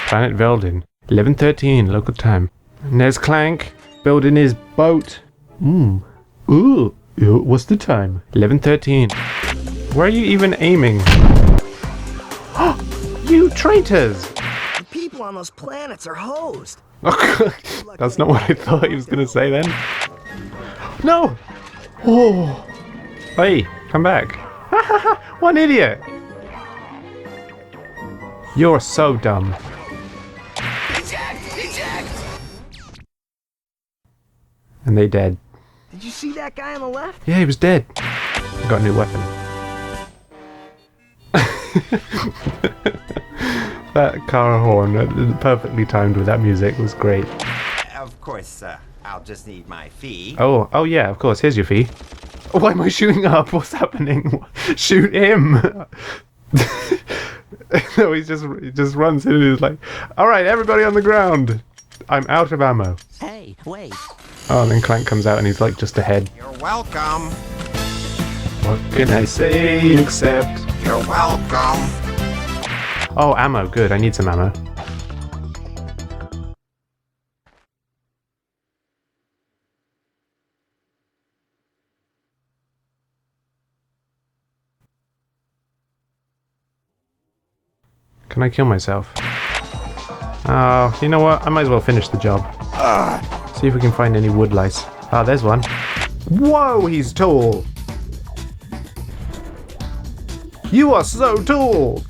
Planet Veldin. 11:13 local time. And there's Clank building his boat. Ooh. What's the time? 11:13. Where are you even aiming? You traitors! The people on those planets are hosed. That's not what I thought he was going to say then. No! Oh! Hey, come back. One idiot! You're so dumb. Eject! And they dead. Did you see that guy on the left? Yeah, he was dead. I got a new weapon. That car horn, perfectly timed with that music, was great. Of course, I'll just need my fee. Oh yeah, of course. Here's your fee. Why am I shooting up? What's happening? Shoot him! No, he just runs in and is like, all right, everybody on the ground. I'm out of ammo. Hey, wait. Oh, and then Clank comes out and he's like just ahead. You're welcome. What can I say except You're welcome. oh, ammo. Good. I need some ammo. Can I kill myself? Oh, you know what? I might as well finish the job. See if we can find any wood lice. Ah, there's one. Whoa, he's tall! You are so tall!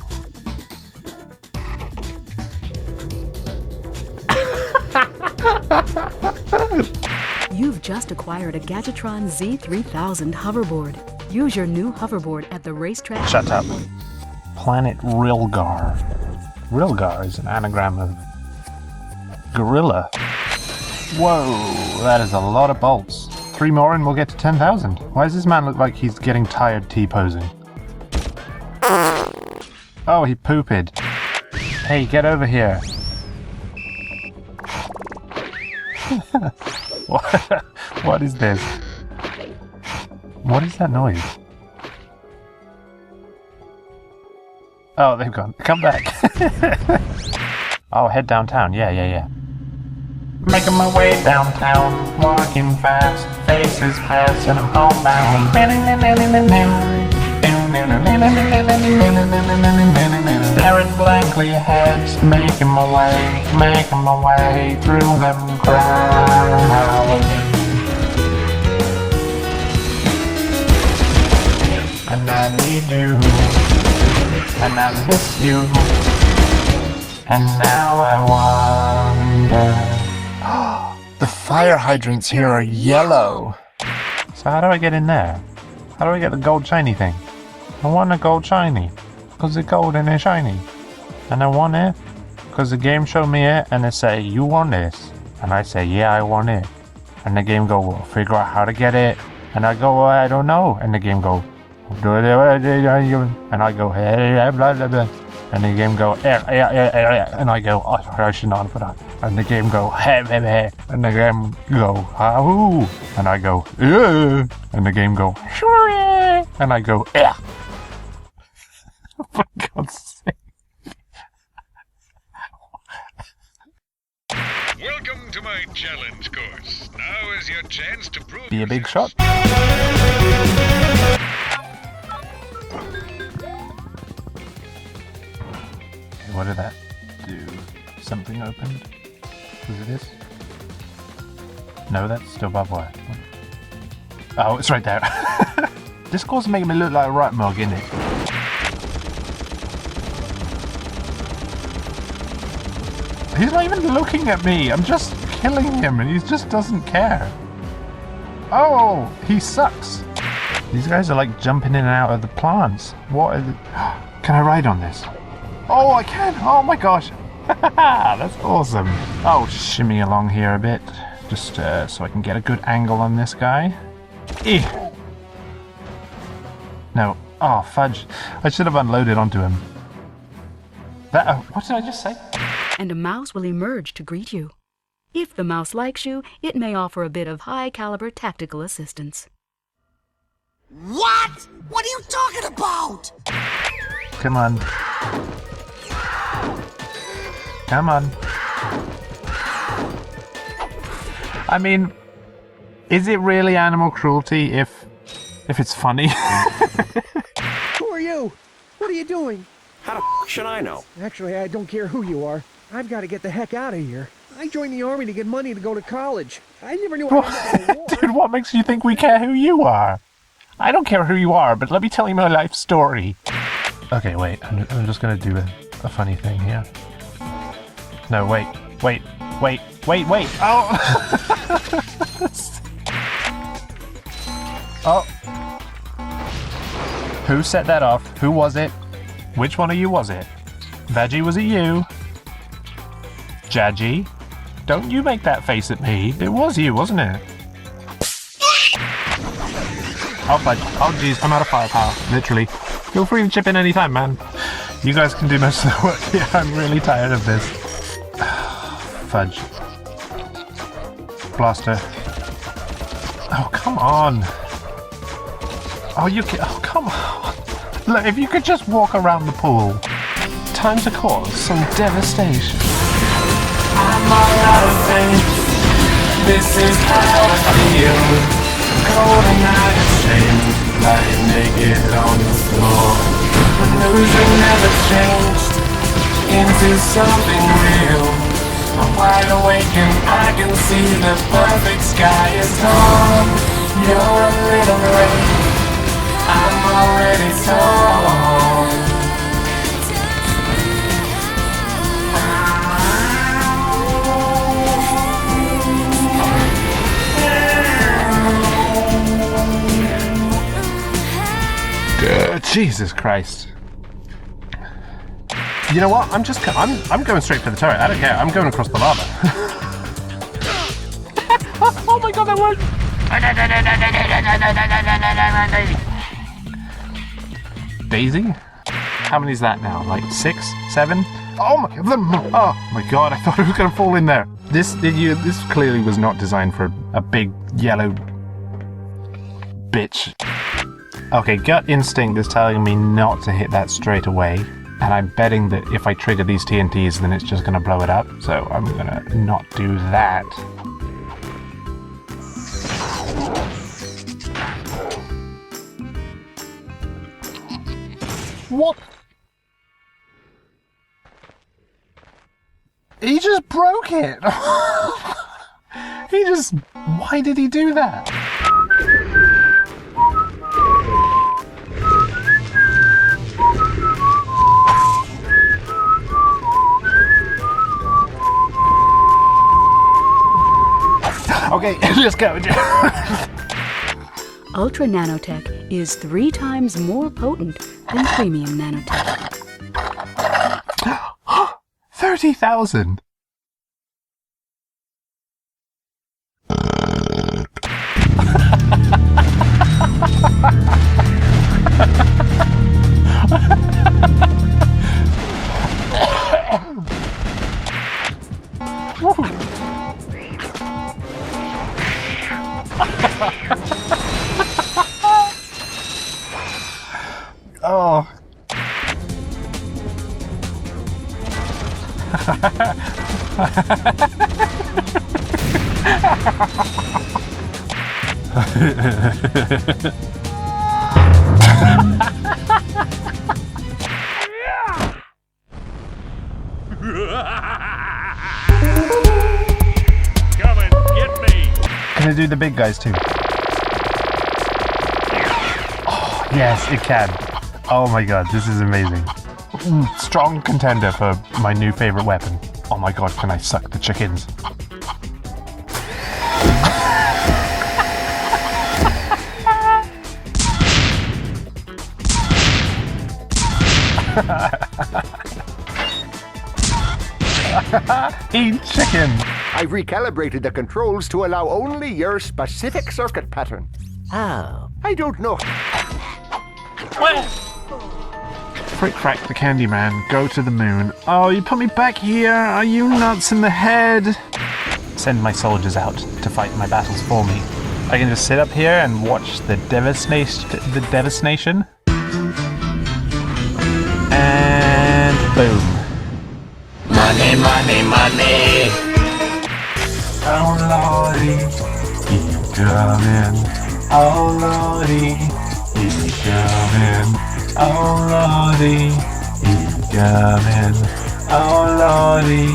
You've just acquired a Gadgetron Z3000 hoverboard. Use your new hoverboard at the racetrack. Shut up. Planet Rilgar. Rilgar is an anagram of gorilla. Whoa, that is a lot of bolts. 3 more and we'll get to 10,000. Why does this man look like he's getting tired T-posing? Oh, he pooped. Hey, get over here. What is this? What is that noise? Oh, they've gone. Come back. Oh, head downtown. Yeah. Making my way downtown, walking fast, faces pass, and I'm homebound. Staring blankly ahead, making my way through them crowds. And I need you, and I miss you, and now I wonder. The fire hydrants here are yellow. So how do I get in there? How do I get the gold shiny thing? I want a gold shiny, because it's gold and it's shiny. And I want it, because the game showed me it, and they say, you want this? And I say, yeah, I want it. And the game go, well, figure out how to get it. And I go, well, I don't know. And the game go, and I go, hey, blah, blah, blah. And the game go, and I go, oh, I should not put that. And the game go, hey, hey, hey. And the game go, ahoo. And I go, and the game go, sure. And I go, yeah. For God's sake. Welcome to my challenge course. Now is your chance to prove Be a big shot. What did that do? Something opened? Was it this? No, that's still barbed wire. Oh, it's right there. This course is making me look like a right mug, isn't it? He's not even looking at me. I'm just killing him and he just doesn't care. Oh, he sucks. These guys are like jumping in and out of the plants. What is it? Can I ride on this? Oh, I can! Oh my gosh! That's awesome! I'll shimmy along here a bit, just so I can get a good angle on this guy. No. Oh, fudge. I should have unloaded onto him. What did I just say? And a mouse will emerge to greet you. If the mouse likes you, it may offer a bit of high-caliber tactical assistance. What? What are you talking about? Come on. Come on. I mean, is it really animal cruelty if it's funny? Who are you? What are you doing? How the should I know? Actually, I don't care who you are. I've got to get the heck out of here. I joined the army to get money to go to college. I never knew I was going to war. Dude, what makes you think we care who you are? I don't care who you are, but let me tell you my life story. Okay, wait. I'm just gonna do a funny thing here. No, wait. Oh! Oh. Who set that off? Who was it? Which one of you was it? Veggie, was it you? Jadji? Don't you make that face at me. It was you, wasn't it? Oh, fudge. Oh, jeez. I'm out of firepower. Literally. Feel free to chip in anytime, man. You guys can do most of the work. Yeah, I'm really tired of this. Fudge. Blaster. Oh, come on. Oh, you can. Oh, come on. Look, if you could just walk around the pool. Time to cause some devastation. I'm all out of faith. This is how I feel. Cold and I ashamed, lying naked on the floor. Illusion never changed into something real. I'm wide awake and I can see the perfect sky is torn. You're a little rain, I'm already torn. Jesus Christ. You know what? I'm going straight for the turret. I don't care. I'm going across the lava. Oh my god, that worked! Daisy? How many is that now? Like 6? 7? Oh my god, I thought it was going to fall in there. This clearly was not designed for a big yellow bitch. Okay, gut instinct is telling me not to hit that straight away, and I'm betting that if I trigger these TNTs, then it's just going to blow it up, so I'm going to not do that. What? He just broke it! Why did he do that? Okay, let's go. Ultra Nanotech is 3 times more potent than premium nanotech. 30,000. Oh. Come and get me! Can it do the big guys too? Oh, yes, it can. Oh my god, this is amazing. Strong contender for my new favorite weapon. Oh my god, can I suck the chickens? Eat chicken! I've recalibrated the controls to allow only your specific circuit pattern. Oh. I don't know. Frick frack the Candyman, go to the moon. Oh, you put me back here? Are you nuts in the head? Send my soldiers out to fight my battles for me. I can just sit up here and watch the devastation. And boom. money, money, money. Oh lordy, he's coming. Oh lordy, he's coming. Oh lordy, he's coming. Oh lordy,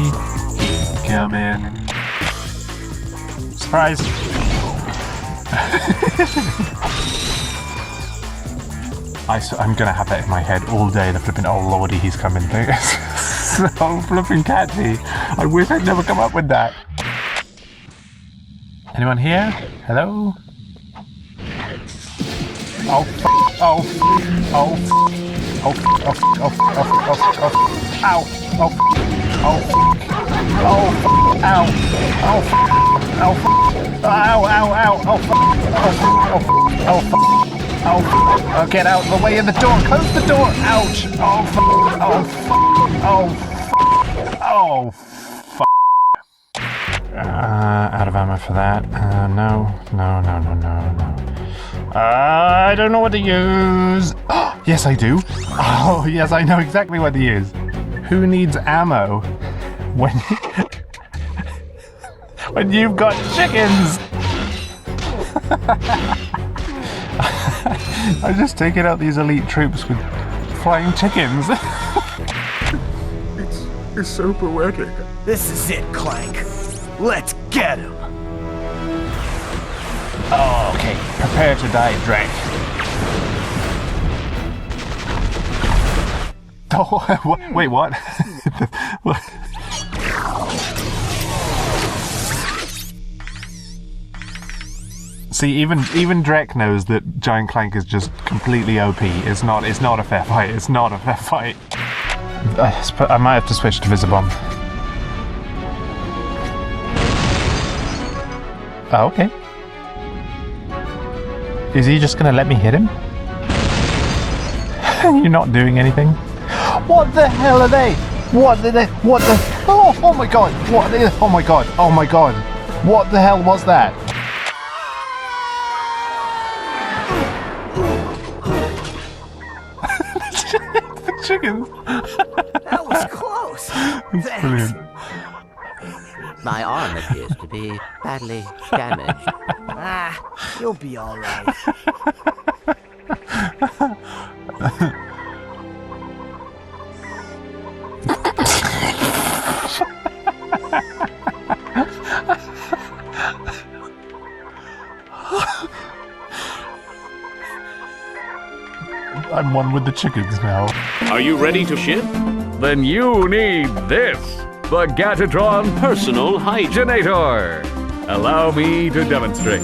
he's coming. Surprise! I'm gonna have that in my head all day, the flipping oh lordy he's coming thing. So flipping catchy. I wish I'd never come up with that. Anyone here? Hello? Oh f***, oh f***, oh f***, oh f***, oh f***, oh f***, oh f***, oh f***, oh f***, ow, oh f***, oh f***, oh f***, ow, oh f***, oh f***, ow, ow, ow, oh f***, oh f***, oh f***, oh f***, oh f***, oh get out of the way of the door, close the door, ouch, oh f***, oh f***, oh f***, oh f***. Out of ammo for that. No. I don't know what to use. Yes, I do. Oh, yes, I know exactly what to use. Who needs ammo when when you've got chickens? I'm just taking out these elite troops with flying chickens. it's super working. This is it, Clank. Let's get him. Oh, okay. Prepare to die, Drake. Oh, wait, what? What? See, even Drek knows that Giant Clank is just completely OP. It's not a fair fight. It's not a fair fight. I might have to switch to Visibomb. Oh, okay. Is he just gonna let me hit him? You're not doing anything. What the hell are they? What the? Oh my god! Oh my god! Oh my god! What the hell was that? The chickens. That was close. That's brilliant. My arm appears to be badly damaged. You'll be all right. I'm one with the chickens now. Are you ready to ship? Then you need this, the Gadgetron Personal Hygienator. Allow me to demonstrate.